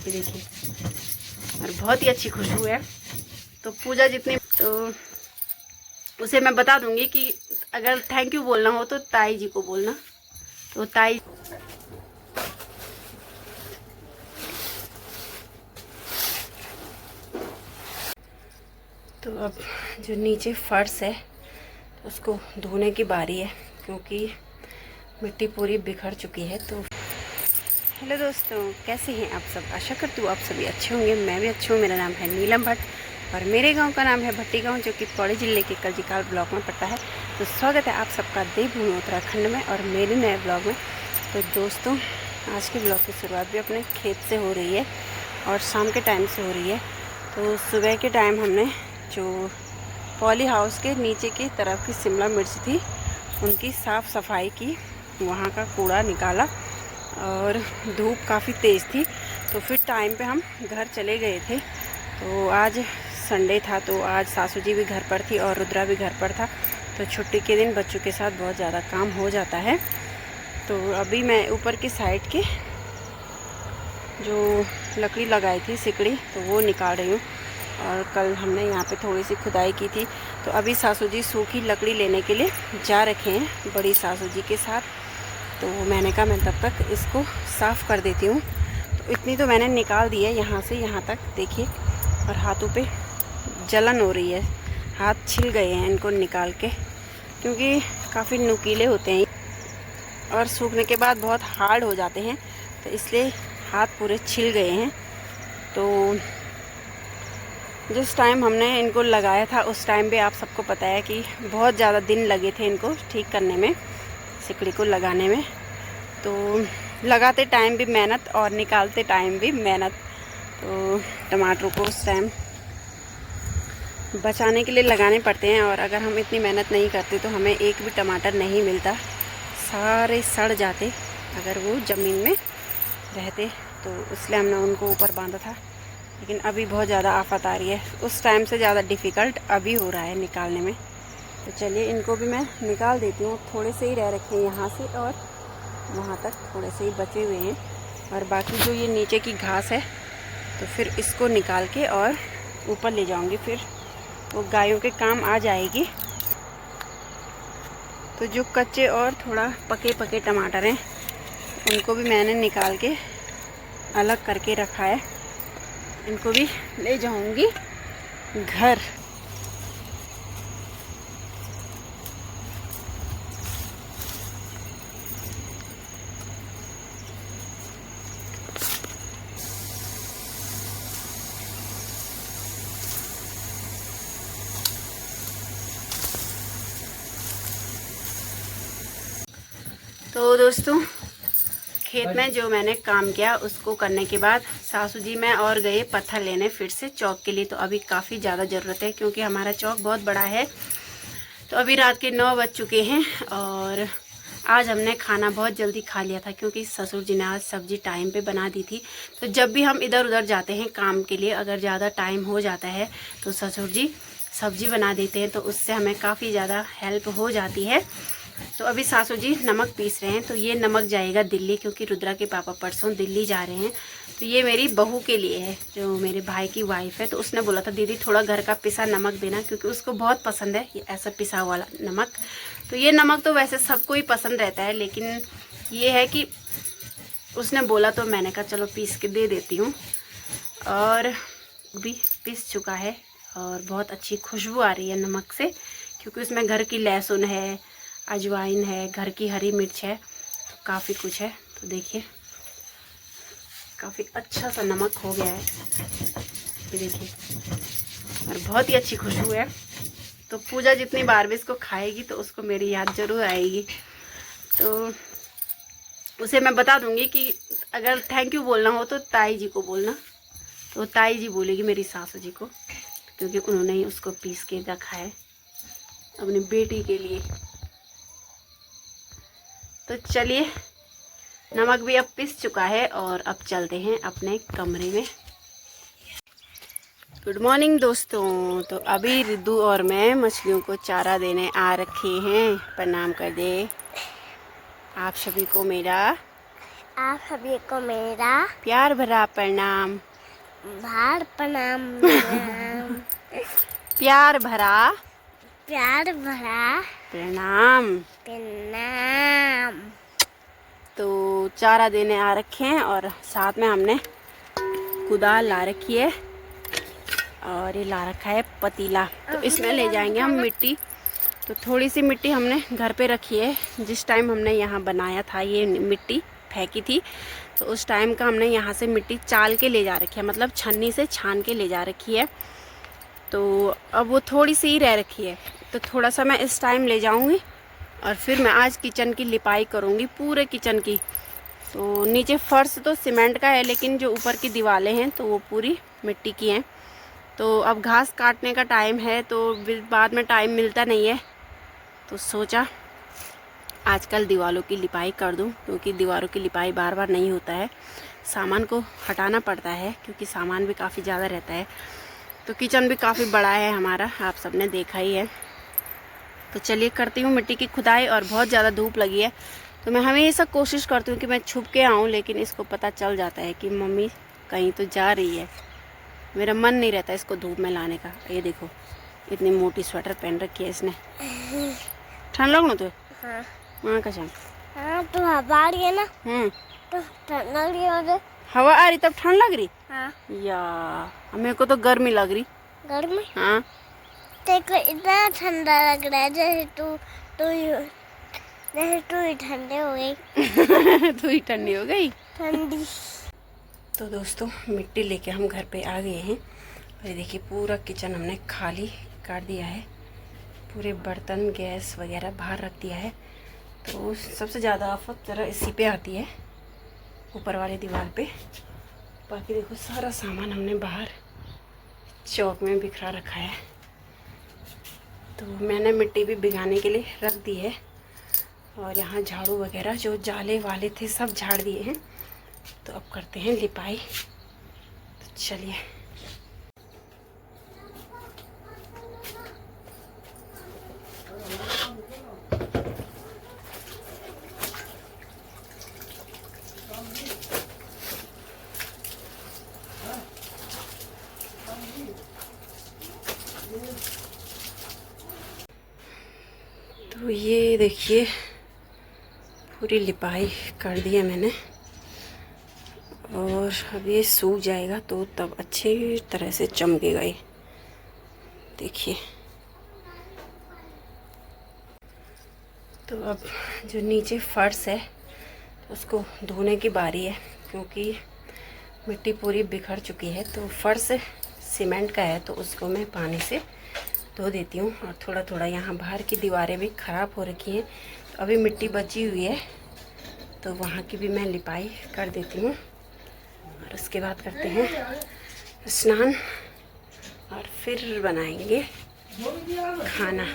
ये देखिए, और बहुत ही अच्छी खुशबू है। तो पूजा जितनी, तो उसे मैं बता दूंगी कि अगर थैंक यू बोलना हो तो ताई जी को बोलना। तो ताई, तो अब जो नीचे फर्श है उसको धोने की बारी है, क्योंकि मिट्टी पूरी बिखर चुकी है। तो हेलो दोस्तों, कैसे हैं आप सब? आशा करती हूँ आप सभी अच्छे होंगे। मैं भी अच्छी हूँ। मेरा नाम है नीलम भट्ट और मेरे गांव का नाम है भट्टी गांव, जो कि पौड़ी जिले के कलजीकाल ब्लॉक में पड़ता है। तो स्वागत है आप सबका देवभूमि उत्तराखंड में और मेरे नए ब्लॉग में। तो दोस्तों, आज के ब्लॉग की शुरुआत भी अपने खेत से हो रही है और शाम के टाइम से हो रही है। तो सुबह के टाइम हमने जो पॉली हाउस के नीचे की तरफ की शिमला मिर्च थी उनकी साफ़ सफाई की, वहाँ का कूड़ा निकाला, और धूप काफ़ी तेज़ थी तो फिर टाइम पे हम घर चले गए थे। तो आज संडे था तो आज सासू जी भी घर पर थी और रुद्रा भी घर पर था। तो छुट्टी के दिन बच्चों के साथ बहुत ज़्यादा काम हो जाता है। तो अभी मैं ऊपर की साइड के जो लकड़ी लगाई थी सिकड़ी, तो वो निकाल रही हूँ। और कल हमने यहाँ पे थोड़ी सी खुदाई की थी। तो अभी सासू जी सूखी लकड़ी लेने के लिए जा रखे हैं बड़ी सासू जी के साथ। तो मैंने कहा मैं तब तक इसको साफ़ कर देती हूँ। तो इतनी तो मैंने निकाल दी है यहाँ से यहाँ तक, देखिए। और हाथों पे जलन हो रही है, हाथ छिल गए हैं इनको निकाल के, क्योंकि काफ़ी नुकीले होते हैं और सूखने के बाद बहुत हार्ड हो जाते हैं, तो इसलिए हाथ पूरे छिल गए हैं। तो जिस टाइम हमने इनको लगाया था उस टाइम भी आप सबको पता है कि बहुत ज़्यादा दिन लगे थे इनको ठीक करने में, सिकड़ी को लगाने में। तो लगाते टाइम भी मेहनत और निकालते टाइम भी मेहनत। तो टमाटरों को उस टाइम बचाने के लिए लगाने पड़ते हैं, और अगर हम इतनी मेहनत नहीं करते तो हमें एक भी टमाटर नहीं मिलता, सारे सड़ जाते अगर वो ज़मीन में रहते। तो इसलिए हमने उनको ऊपर बांधा था। लेकिन अभी बहुत ज़्यादा आफत आ रही है, उस टाइम से ज़्यादा डिफ़िकल्ट अभी हो रहा है निकालने में। तो चलिए इनको भी मैं निकाल देती हूँ। थोड़े से ही रह रखे हैं यहाँ से और वहाँ तक थोड़े से ही बचे हुए हैं, और बाकी जो ये नीचे की घास है तो फिर इसको निकाल के और ऊपर ले जाऊँगी, फिर वो गायों के काम आ जाएगी। तो जो कच्चे और थोड़ा पके पके टमाटर हैं उनको भी मैंने निकाल के अलग करके रखा है, इनको भी ले जाऊँगी घर। तो दोस्तों, खेत में जो मैंने काम किया उसको करने के बाद सासू जी में और गए पत्थर लेने फिर से चौक के लिए। तो अभी काफ़ी ज़्यादा ज़रूरत है क्योंकि हमारा चौक बहुत बड़ा है। तो अभी रात के 9 बज चुके हैं और आज हमने खाना बहुत जल्दी खा लिया था, क्योंकि ससुर जी ने आज सब्ज़ी टाइम पे बना दी थी। तो जब भी हम इधर उधर जाते हैं काम के लिए, अगर ज़्यादा टाइम हो जाता है तो ससुर जी सब्ज़ी बना देते हैं, तो उससे हमें काफ़ी ज़्यादा हेल्प हो जाती है। तो अभी सासू जी नमक पीस रहे हैं। तो ये नमक जाएगा दिल्ली, क्योंकि रुद्रा के पापा परसों दिल्ली जा रहे हैं। तो ये मेरी बहू के लिए है, जो मेरे भाई की वाइफ है। तो उसने बोला था दीदी थोड़ा घर का पिसा नमक देना, क्योंकि उसको बहुत पसंद है ये ऐसा पिसा हुआ नमक। तो ये नमक तो वैसे सबको ही पसंद रहता है, लेकिन ये है कि उसने बोला तो मैंने कहा चलो पीस के दे देती हूँ। और भी पिस चुका है और बहुत अच्छी खुशबू आ रही है नमक से, क्योंकि उसमें घर की लहसुन है, अजवाइन है, घर की हरी मिर्च है, तो काफ़ी कुछ है। तो देखिए काफ़ी अच्छा सा नमक हो गया है, ये देखिए, और बहुत ही अच्छी खुशबू है। तो पूजा जितनी बार भी इसको खाएगी तो उसको मेरी याद ज़रूर आएगी। तो उसे मैं बता दूंगी कि अगर थैंक यू बोलना हो तो ताई जी को बोलना। तो ताई जी बोलेगी मेरी सासू जी को, क्योंकि उन्होंने ही उसको पीस के रखा है अपनी बेटी के लिए। तो चलिए, नमक भी अब पिस चुका है और अब चलते हैं अपने कमरे में। गुड मॉर्निंग दोस्तों। तो अभी रिद्धू और मैं मछलियों को चारा देने आ रखे हैं। प्रणाम कर दे आप सभी को मेरा। आप सभी को मेरा प्यार भरा प्रणाम। प्रणाम। प्यार भरा प्रणाम। प्रणाम। तो चारा देने आ रखे हैं और साथ में हमने कुदाल ला रखी है और ये ला रखा है पतीला। तो इसमें ले जाएंगे हम मिट्टी। तो थोड़ी सी मिट्टी हमने घर पे रखी है। जिस टाइम हमने यहाँ बनाया था, ये मिट्टी फेंकी थी, तो उस टाइम का हमने यहाँ से मिट्टी चाल के ले जा रखी है, मतलब छन्नी से छान के ले जा रखी है। तो अब वो थोड़ी सी ही रह रखी है, तो थोड़ा सा मैं इस टाइम ले जाऊँगी और फिर मैं आज किचन की लिपाई करूँगी, पूरे किचन की। तो नीचे फर्श तो सीमेंट का है, लेकिन जो ऊपर की दीवारें हैं तो वो पूरी मिट्टी की हैं। तो अब घास काटने का टाइम है, तो बाद में टाइम मिलता नहीं है, तो सोचा आजकल दीवारों की लिपाई कर दूं, क्योंकि दीवारों की लिपाई बार बार नहीं होता है, सामान को हटाना पड़ता है, क्योंकि सामान भी काफ़ी ज़्यादा रहता है। तो किचन भी काफ़ी बड़ा है हमारा, आप सबने देखा ही है। तो चलिए करती हूँ मिट्टी की खुदाई। और बहुत ज़्यादा धूप लगी है, तो मैं हमेशा कोशिश करती हूँ कि मैं छुप के आऊँ, लेकिन इसको पता चल जाता है कि मम्मी कहीं तो जा रही है। मेरा मन नहीं रहता इसको धूप में लाने का। ये देखो इतनी मोटी स्वेटर पहन रखी है इसने। ठंड लग ना तो हाँ कसम। हाँ तो हवा आ रही है ना, तो ठंड लग रही है मुझे। हवा आ रही तब ठंड लग रही? हाँ। या मेरे को तो गर्मी लग रही। गर्मी? हाँ। देखो इतना ठंडा लग रहा है जैसे तू ही ठंडे हो गई। तू ही ठंडी हो गई। ठंडी। तो दोस्तों मिट्टी लेके हम घर पे आ गए हैं और ये देखिए पूरा किचन हमने खाली कर दिया है। पूरे बर्तन गैस वगैरह बाहर रख दिया है। तो सबसे ज़्यादा आफत ज़रा इसी पे आती है, ऊपर वाली दीवार पे। बाकी देखो सारा सामान हमने बाहर चौक में बिखरा रखा है। तो मैंने मिट्टी भी भिगाने के लिए रख दी है और यहाँ झाड़ू वगैरह जो जाले वाले थे सब झाड़ दिए हैं। तो अब करते हैं लिपाई। तो चलिए। तो ये देखिए पूरी लिपाई कर दी है मैंने और अब ये सूख जाएगा तो तब अच्छी तरह से चमकेगा ये। देखिए तो अब जो नीचे फर्श है उसको धोने की बारी है, क्योंकि मिट्टी पूरी बिखर चुकी है। तो फर्श सीमेंट का है तो उसको मैं पानी से धो देती हूँ। और थोड़ा थोड़ा यहाँ बाहर की दीवारें भी ख़राब हो रखी हैं, तो अभी मिट्टी बची हुई है, तो वहाँ की भी मैं लिपाई कर देती हूँ। और उसके बाद करते हैं स्नान और फिर बनाएंगे खाना।